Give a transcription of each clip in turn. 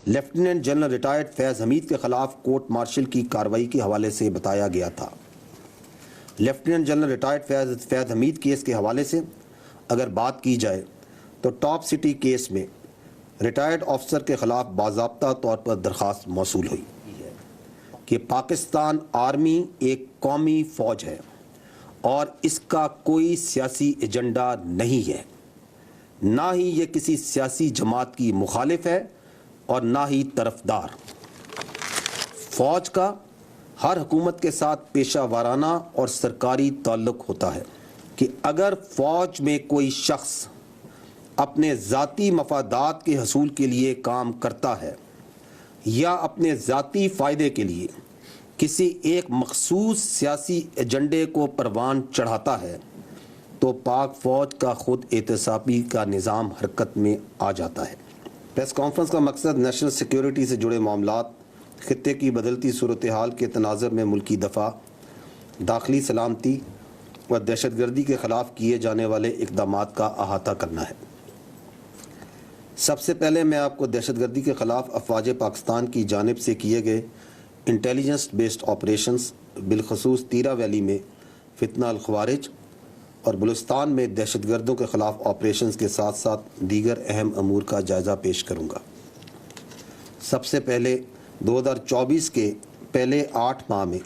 Lieutenant general retired فیض حمید کے خلاف court martial کی کارروائی کے حوالے سے بتایا گیا تھا۔ لیفٹیننٹ جنرل ریٹائرڈ فیض حمید کیس کے حوالے سے اگر بات کی جائے تو ٹاپ سٹی کیس میں ریٹائرڈ آفیسر کے خلاف باضابطہ طور پر درخواست موصول ہوئی کہ پاکستان آرمی ایک قومی فوج ہے اور اس کا کوئی سیاسی ایجنڈا نہیں ہے، نہ ہی یہ کسی سیاسی جماعت کی مخالف ہے اور نہ ہی طرفدار۔ فوج کا ہر حکومت کے ساتھ پیشہ وارانہ اور سرکاری تعلق ہوتا ہے کہ اگر فوج میں کوئی شخص اپنے ذاتی مفادات کے حصول کے لیے کام کرتا ہے یا اپنے ذاتی فائدے کے لیے کسی ایک مخصوص سیاسی ایجنڈے کو پروان چڑھاتا ہے تو پاک فوج کا خود احتسابی کا نظام حرکت میں آ جاتا ہے۔ پریس کانفرنس کا مقصد نیشنل سیکیورٹی سے جڑے معاملات، خطے کی بدلتی صورتحال کے تناظر میں ملکی دفاع، داخلی سلامتی اور دہشت گردی کے خلاف کیے جانے والے اقدامات کا احاطہ کرنا ہے۔ سب سے پہلے میں آپ کو دہشت گردی کے خلاف افواج پاکستان کی جانب سے کیے گئے انٹیلیجنس بیسڈ آپریشنز، بالخصوص تیرہ ویلی میں فتنہ الخوارج اور بلوچستان میں دہشت گردوں کے خلاف آپریشنز کے ساتھ ساتھ دیگر اہم امور کا جائزہ پیش کروں گا۔ سب سے پہلے 2024 کے پہلے 8 ماہ میں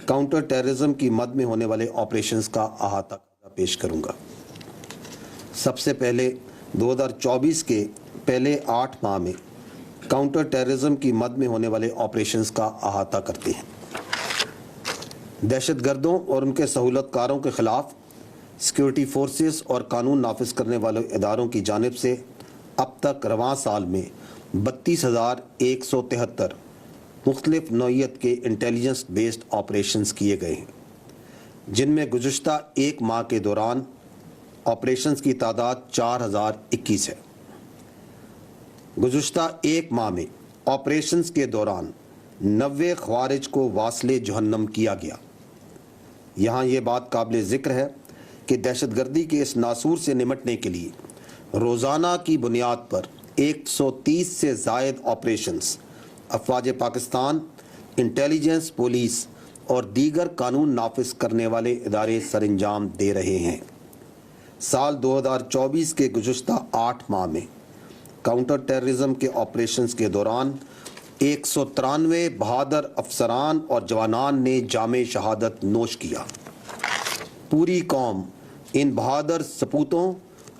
کاؤنٹر ٹیررزم کی مد میں ہونے والے آپریشنز کا احاطہ پیش کروں گا۔ سب سے پہلے 2024 کے پہلے 8 ماہ میں کاؤنٹر ٹیررزم کی مد میں ہونے والے آپریشنز کا احاطہ کرتے ہیں۔ دہشت گردوں اور ان کے سہولت کاروں کے خلاف سیکیورٹی فورسز اور قانون نافذ کرنے والے اداروں کی جانب سے اب تک رواں سال میں 32,173 مختلف نوعیت کے انٹیلیجنس بیسڈ آپریشنز کیے گئے ہیں، جن میں گزشتہ ایک ماہ کے دوران آپریشنز کی تعداد 4,021 ہے۔ گزشتہ ایک ماہ میں آپریشنز کے دوران 90 خوارج کو واصل جہنم کیا گیا۔ یہاں یہ بات قابل ذکر ہے کہ دہشت گردی کے اس ناسور سے نمٹنے کے لیے روزانہ کی بنیاد پر 130 سے زائد آپریشنز افواج پاکستان، انٹیلیجنس، پولیس اور دیگر قانون نافذ کرنے والے ادارے سر انجام دے رہے ہیں۔ سال 2024 کے گزشتہ 8 ماہ میں کاؤنٹر ٹیررزم کے آپریشنز کے دوران 193 بہادر افسران اور جوانان نے جام شہادت نوش کیا۔ پوری قوم ان بہادر سپوتوں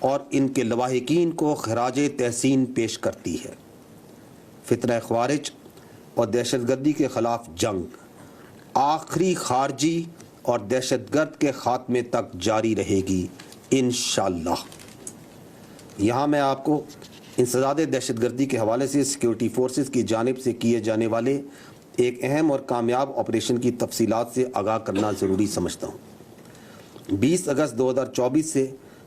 اور ان کے لواحقین کو خراج تحسین پیش کرتی ہے۔ فتنہ خوارج اور دہشت گردی کے خلاف جنگ آخری خارجی اور دہشت گرد کے خاتمے تک جاری رہے گی انشاءاللہ۔ یہاں میں آپ کو انسداد دہشت گردی کے حوالے سے سیکیورٹی فورسز کی جانب سے کیے جانے والے ایک اہم اور کامیاب آپریشن کی تفصیلات سے آگاہ کرنا ضروری سمجھتا ہوں۔ 20 اگست 2024 سے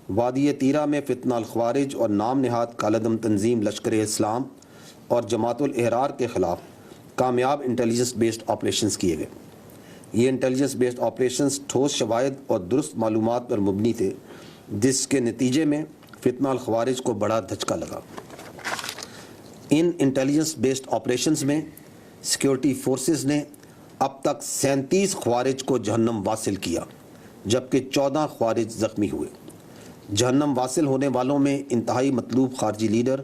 وادی تیرہ میں فتنہ الخوارج اور نام نہاد کالعدم تنظیم لشکر اسلام اور جماعت الاحرار کے خلاف کامیاب انٹیلیجنس بیسڈ آپریشنز کیے گئے۔ یہ انٹیلیجنس بیسڈ آپریشنز ٹھوس شواہد اور درست معلومات پر مبنی تھے، جس کے نتیجے میں فتنہ الخوارج کو بڑا دھچکا لگا۔ ان انٹیلیجنس بیسڈ آپریشنز میں سیکیورٹی فورسز نے اب تک 37 خوارج کو جہنم واصل کیا، جبکہ 14 خوارج زخمی ہوئے۔ جہنم واصل ہونے والوں میں انتہائی مطلوب خارجی لیڈر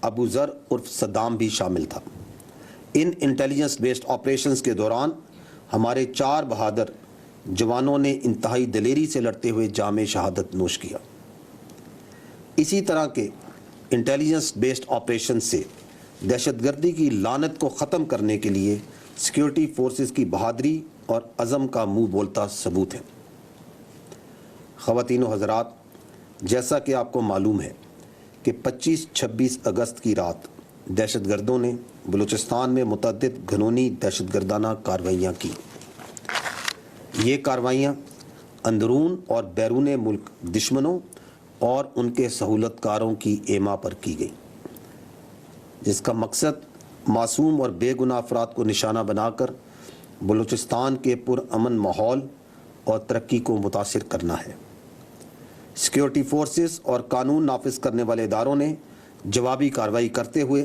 ابو ذر عرف صدام بھی شامل تھا۔ ان انٹیلیجنس بیسڈ آپریشنز کے دوران ہمارے 4 بہادر جوانوں نے انتہائی دلیری سے لڑتے ہوئے جام شہادت نوش کیا۔ اسی طرح کے انٹیلیجنس بیسڈ آپریشن سے دہشت گردی کی لعنت کو ختم کرنے کے لیے سیکیورٹی فورسز کی بہادری اور عزم کا منہ بولتا ثبوت ہے۔ خواتین و حضرات، جیسا کہ آپ کو معلوم ہے کہ 25-26 اگست کی رات دہشت گردوں نے بلوچستان میں متعدد گھنونی دہشت گردانہ کارروائیاں کی۔ یہ کارروائیاں اندرون اور بیرون ملک دشمنوں اور ان کے سہولت کاروں کی ایما پر کی گئی، جس کا مقصد معصوم اور بے گناہ افراد کو نشانہ بنا کر بلوچستان کے پرامن ماحول اور ترقی کو متاثر کرنا ہے۔ سیکیورٹی فورسز اور قانون نافذ کرنے والے اداروں نے جوابی کارروائی کرتے ہوئے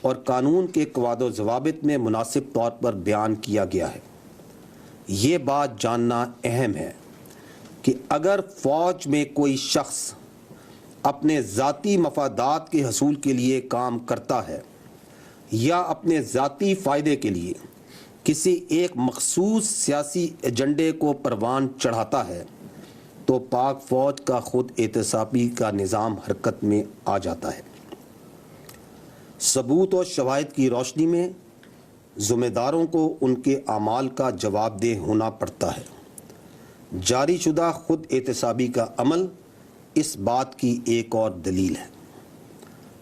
اور قانون کے قواعد و ضوابط میں مناسب طور پر بیان کیا گیا ہے۔ یہ بات جاننا اہم ہے کہ اگر فوج میں کوئی شخص اپنے ذاتی مفادات کے حصول کے لیے کام کرتا ہے یا اپنے ذاتی فائدے کے لیے کسی ایک مخصوص سیاسی ایجنڈے کو پروان چڑھاتا ہے تو پاک فوج کا خود احتسابی کا نظام حرکت میں آ جاتا ہے۔ ثبوت اور شواہد کی روشنی میں ذمہ داروں کو ان کے اعمال کا جواب دہ ہونا پڑتا ہے۔ جاری شدہ خود احتسابی کا عمل اس بات کی ایک اور دلیل ہے۔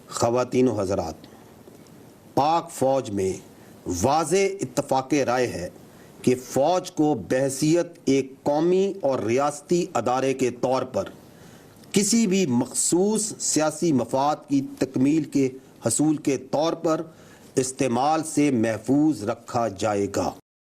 خواتین و حضرات، پاک فوج میں واضح اتفاق رائے ہے کہ فوج کو بحیثیت ایک قومی اور ریاستی ادارے کے طور پر کسی بھی مخصوص سیاسی مفاد کی تکمیل کے حصول کے طور پر استعمال سے محفوظ رکھا جائے گا۔